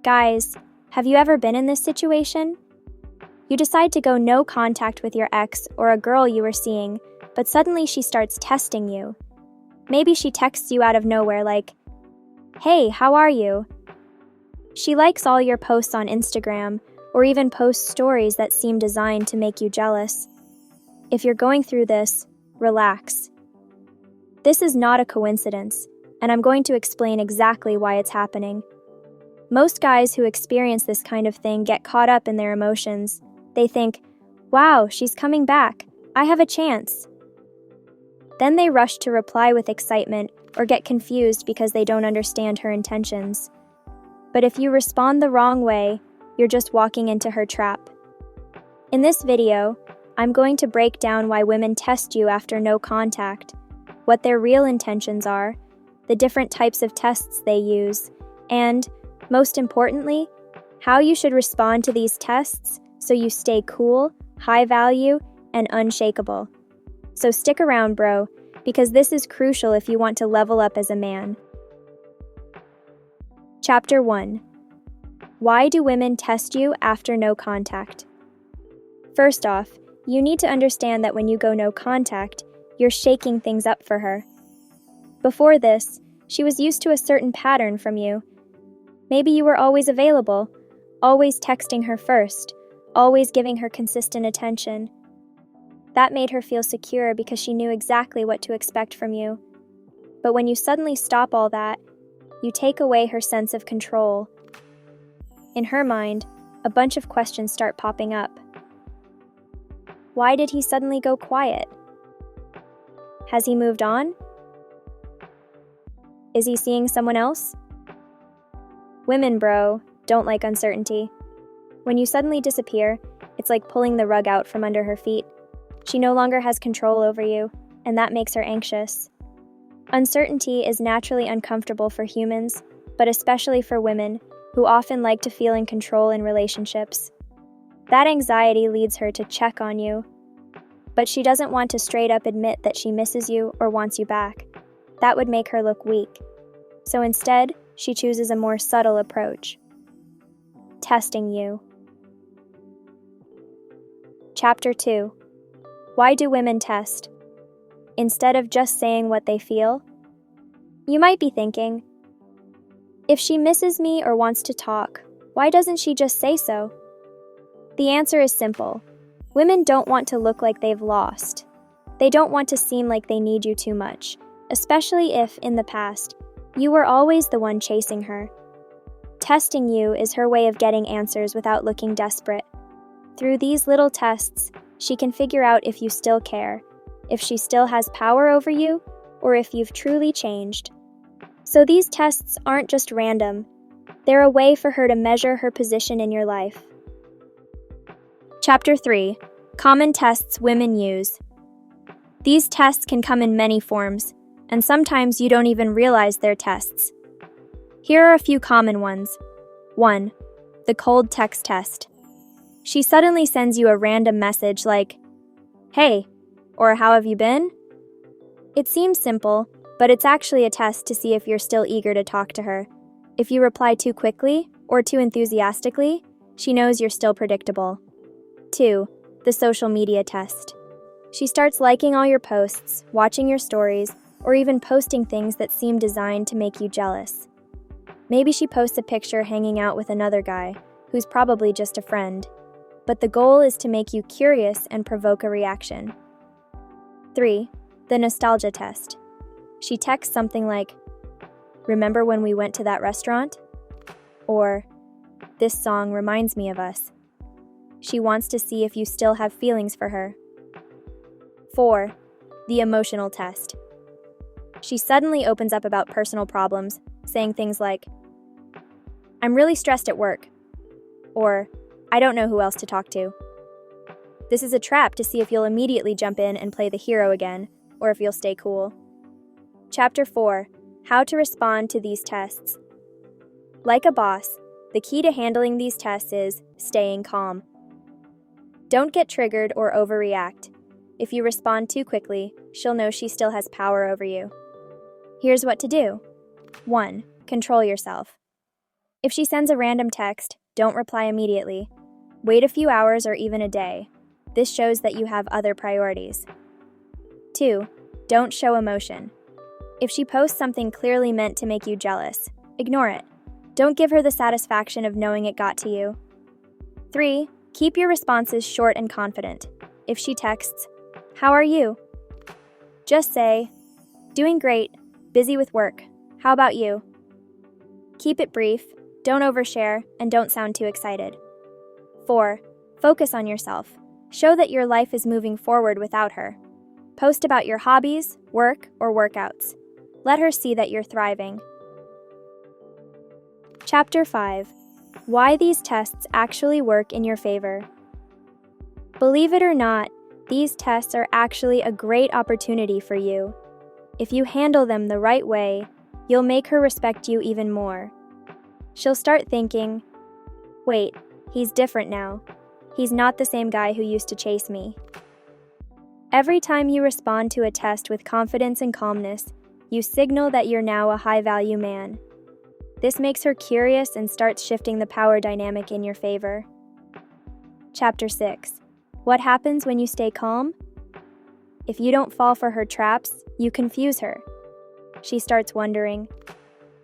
Guys, have you ever been in this situation? You decide to go no contact with your ex or a girl you were seeing, but suddenly she starts testing you. Maybe she texts you out of nowhere like, "Hey, how are you?" She likes all your posts on Instagram, or even posts stories that seem designed to make you jealous. If you're going through this, relax. This is not a coincidence, and I'm going to explain exactly why it's happening. Most guys who experience this kind of thing get caught up in their emotions. They think, "Wow, she's coming back. I have a chance." Then they rush to reply with excitement or get confused because they don't understand her intentions. But if you respond the wrong way, you're just walking into her trap. In this video, I'm going to break down why women test you after no contact, what their real intentions are, the different types of tests they use, and, most importantly, how you should respond to these tests so you stay cool, high value, and unshakable. So stick around, bro, because this is crucial if you want to level up as a man. Chapter 1. Why do women test you after no contact? First off, you need to understand that when you go no contact, you're shaking things up for her. Before this, she was used to a certain pattern from you. Maybe you were always available, always texting her first, always giving her consistent attention. That made her feel secure because she knew exactly what to expect from you. But when you suddenly stop all that, you take away her sense of control. In her mind, a bunch of questions start popping up. Why did he suddenly go quiet? Has he moved on? Is he seeing someone else? Women, bro, don't like uncertainty. When you suddenly disappear, it's like pulling the rug out from under her feet. She no longer has control over you, and that makes her anxious. Uncertainty is naturally uncomfortable for humans, but especially for women, who often like to feel in control in relationships. That anxiety leads her to check on you, but she doesn't want to straight up admit that she misses you or wants you back. That would make her look weak. So instead, she chooses a more subtle approach. Testing you. Chapter 2. Why do women test? Instead of just saying what they feel? You might be thinking, if she misses me or wants to talk, why doesn't she just say so? The answer is simple. Women don't want to look like they've lost. They don't want to seem like they need you too much, especially if, in the past, you were always the one chasing her. Testing you is her way of getting answers without looking desperate. Through these little tests, she can figure out if you still care, if she still has power over you, or if you've truly changed. So these tests aren't just random. They're a way for her to measure her position in your life. Chapter 3. Common tests women use. These tests can come in many forms, and sometimes you don't even realize they're tests. Here are a few common ones. 1. The cold text test. She suddenly sends you a random message like, "Hey," or "How have you been?" It seems simple, but it's actually a test to see if you're still eager to talk to her. If you reply too quickly or too enthusiastically, she knows you're still predictable. 2. The social media test. She starts liking all your posts, watching your stories, or even posting things that seem designed to make you jealous. Maybe she posts a picture hanging out with another guy, who's probably just a friend. But the goal is to make you curious and provoke a reaction. 3. The nostalgia test. She texts something like, "Remember when we went to that restaurant?" Or, "This song reminds me of us." She wants to see if you still have feelings for her. 4. The emotional test. She suddenly opens up about personal problems, saying things like, "I'm really stressed at work," or "I don't know who else to talk to." This is a trap to see if you'll immediately jump in and play the hero again, or if you'll stay cool. Chapter 4. How to respond to these tests. Like a boss, the key to handling these tests is staying calm. Don't get triggered or overreact. If you respond too quickly, she'll know she still has power over you. Here's what to do. 1. Control yourself. If she sends a random text, don't reply immediately. Wait a few hours or even a day. This shows that you have other priorities. 2. Don't show emotion. If she posts something clearly meant to make you jealous, ignore it. Don't give her the satisfaction of knowing it got to you. 3. Keep your responses short and confident. If she texts, "How are you?" just say, "Doing great, busy with work. How about you?" Keep it brief, don't overshare, and don't sound too excited. 4. Focus on yourself. Show that your life is moving forward without her. Post about your hobbies, work, or workouts. Let her see that you're thriving. Chapter 5. Why these tests actually work in your favor. Believe it or not, these tests are actually a great opportunity for you. If you handle them the right way, you'll make her respect you even more. She'll start thinking, "Wait, he's different now. He's not the same guy who used to chase me." Every time you respond to a test with confidence and calmness, you signal that you're now a high-value man. This makes her curious and starts shifting the power dynamic in your favor. Chapter 6. What happens when you stay calm? If you don't fall for her traps, you confuse her. She starts wondering,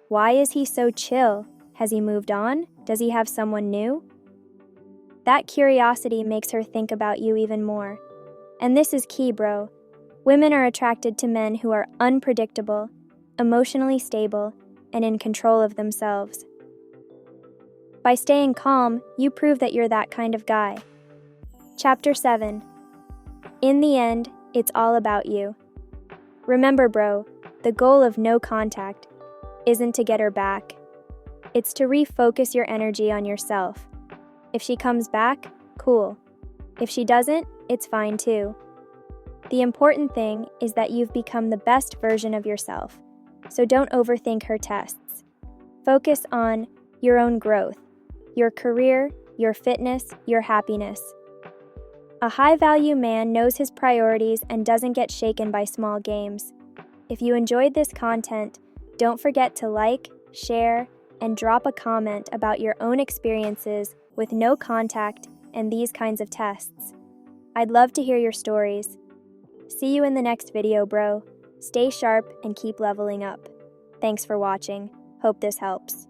why is he so chill? Has he moved on? Does he have someone new? That curiosity makes her think about you even more. And this is key, bro. Women are attracted to men who are unpredictable, emotionally stable, and in control of themselves. By staying calm, you prove that you're that kind of guy. Chapter 7. In the end, it's all about you. Remember, bro, the goal of no contact isn't to get her back. It's to refocus your energy on yourself. If she comes back, cool. If she doesn't, it's fine too. The important thing is that you've become the best version of yourself, so don't overthink her tests. Focus on your own growth, your career, your fitness, your happiness. A high-value man knows his priorities and doesn't get shaken by small games. If you enjoyed this content, don't forget to like, share, and drop a comment about your own experiences with no contact and these kinds of tests. I'd love to hear your stories. See you in the next video, bro. Stay sharp and keep leveling up. Thanks for watching. Hope this helps.